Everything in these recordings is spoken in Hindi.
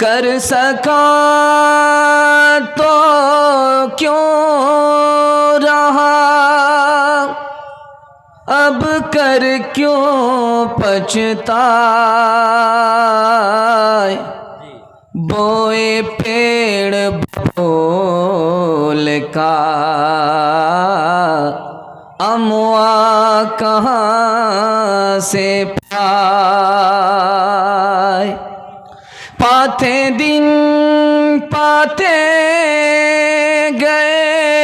कर सका तो क्यों रहा, अब कर क्यों पछताए, बोए पेड़ बबूल का अमवा कहाँ से पाए, पाते दिन पाते गए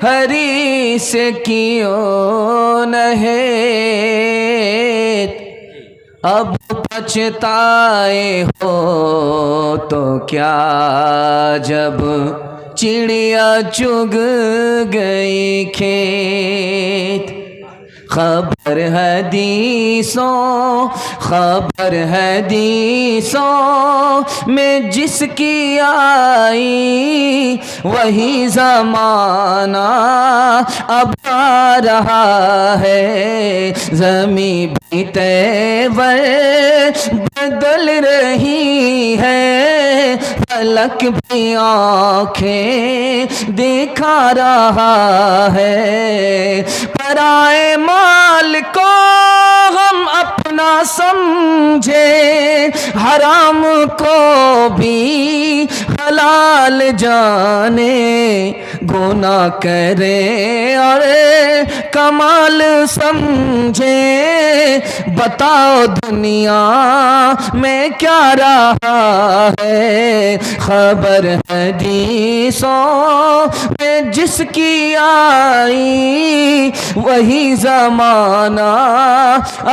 हरीस क्यों नहीं, अब पछताए हो तो क्या जब चिड़िया चुग गई खेत। खबर हदीसों में जिसकी आई वही ज़माना अब आ रहा है। ज़मीं भी तैवर बदल रही है, फलक भी आँखें दिखा रहा है। पराए माल को हम अपना समझे, हराम को भी हलाल जाने, गुनाह करे और कमाल समझे। बताओ दुनिया में क्या रहा है, खबर हदीसों में जिसकी आई वही ज़माना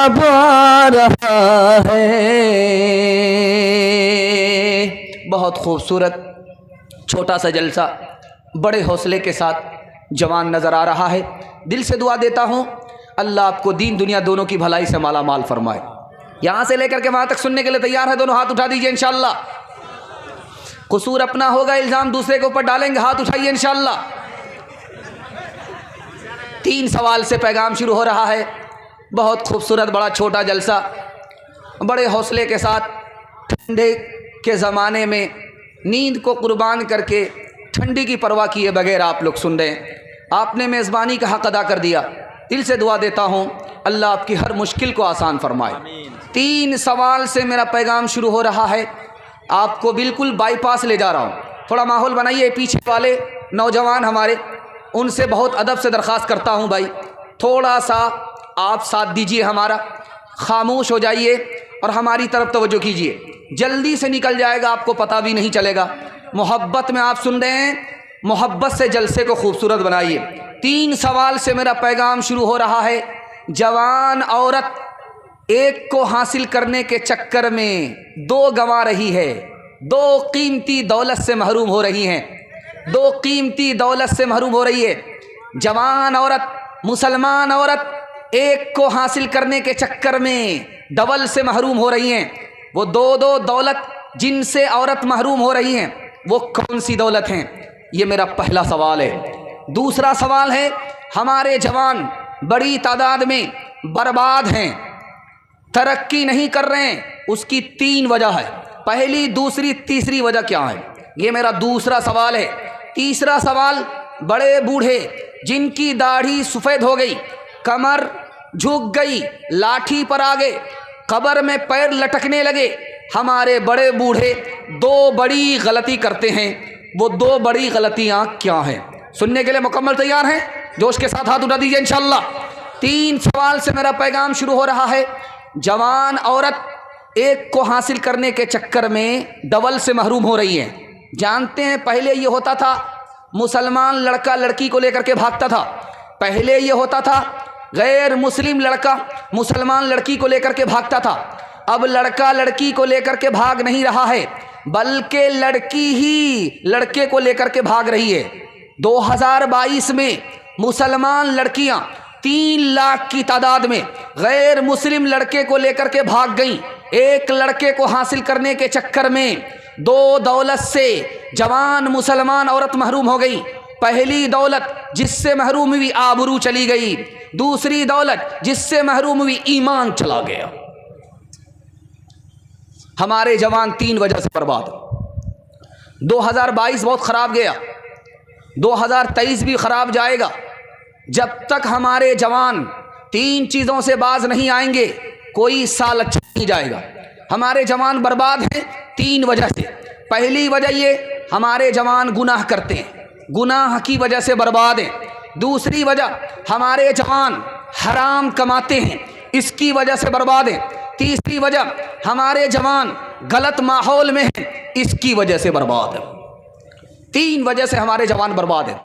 अब आ रहा है। बहुत खूबसूरत छोटा सा जलसा बड़े हौसले के साथ जवान नज़र आ रहा है। दिल से दुआ देता हूँ अल्लाह आपको दीन दुनिया दोनों की भलाई से माला माल फरमाए। यहाँ से लेकर के वहाँ तक सुनने के लिए तैयार है? दोनों हाथ उठा दीजिए इंशाअल्लाह। कसूर अपना होगा, इल्ज़ाम दूसरे के ऊपर डालेंगे, हाथ उठाइए इंशाअल्लाह। 3 सवाल से पैगाम शुरू हो रहा है। बहुत खूबसूरत बड़ा छोटा जलसा बड़े हौसले के साथ ठंडे के ज़माने में नींद को कुर्बान करके ठंडी की परवाह किए बगैर आप लोग सुन रहे हैं। आपने मेज़बानी का हक़ अदा कर दिया। दिल से दुआ देता हूँ अल्लाह आपकी हर मुश्किल को आसान फरमाए। 3 सवाल से मेरा पैगाम शुरू हो रहा है। आपको बिल्कुल बाईपास ले जा रहा हूँ। थोड़ा माहौल बनाइए। पीछे वाले नौजवान हमारे, उनसे बहुत अदब से दरख्वास्त करता हूँ भाई, थोड़ा सा आप साथ दीजिए हमारा, खामोश हो जाइए और हमारी तरफ तवज्जो कीजिए। जल्दी से निकल जाएगा, आपको पता भी नहीं चलेगा। मोहब्बत में आप सुन रहे हैं, मोहब्बत से जलसे को खूबसूरत बनाइए। 3 सवाल से मेरा पैगाम शुरू हो रहा है। जवान औरत एक को हासिल करने के चक्कर में 2 गंवा रही है, 2 कीमती दौलत से महरूम हो रही हैं, 2 कीमती दौलत से महरूम हो रही है। जवान औरत, मुसलमान औरत एक को हासिल करने के चक्कर में डबल से महरूम हो रही हैं। वो दो दो दौलत जिनसे औरत महरूम हो रही हैं, वो कौन सी दौलत हैं? ये मेरा पहला सवाल है। दूसरा सवाल है, हमारे जवान बड़ी तादाद में बर्बाद हैं, तरक्की नहीं कर रहे हैं। उसकी 3 वजह है। पहली, दूसरी, तीसरी वजह क्या है? ये मेरा दूसरा सवाल है। तीसरा सवाल, बड़े बूढ़े जिनकी दाढ़ी सफ़ेद हो गई, कमर झुक गई, लाठी पर आ गए, कब्र में पैर लटकने लगे। हमारे बड़े बूढ़े 2 बड़ी गलती करते हैं। वो 2 बड़ी गलतियां क्या हैं? सुनने के लिए मुकम्मल तैयार हैं? जोश के साथ हाथ उठा दीजिए इंशाअल्लाह। 3 सवाल से मेरा पैगाम शुरू हो रहा है। जवान औरत एक को हासिल करने के चक्कर में डबल से महरूम हो रही है। जानते हैं, पहले ये होता था मुसलमान लड़का लड़की को लेकर के भागता था। पहले ये होता था गैर मुस्लिम लड़का मुसलमान लड़की को लेकर के भागता था। अब लड़का लड़की को लेकर के भाग नहीं रहा है, बल्कि लड़की ही लड़के को लेकर के भाग रही है। 2022 में मुसलमान लड़कियां 3 लाख की तादाद में गैर मुस्लिम लड़के को लेकर के भाग गईं। एक लड़के को हासिल करने के चक्कर में 2 दौलत से जवान मुसलमान औरत महरूम हो गई। पहली दौलत जिससे महरूम हुई आबरू चली गई, दूसरी दौलत जिससे महरूम हुई ईमान चला गया। हमारे जवान 3 वजह से बर्बाद। 2022 बहुत ख़राब गया, 2023 भी ख़राब जाएगा। जब तक हमारे जवान 3 चीज़ों से बाज नहीं आएंगे, कोई साल अच्छा नहीं जाएगा। हमारे जवान बर्बाद हैं 3 वजह से। पहली वजह ये, हमारे जवान गुनाह करते हैं, गुनाह की वजह से बर्बाद हैं। दूसरी वजह, हमारे जवान हराम कमाते हैं, इसकी वजह से बर्बाद हैं। तीसरी वजह, हमारे जवान गलत माहौल में हैं, इसकी वजह से बर्बाद है। 3 वजह से हमारे जवान बर्बाद हैं।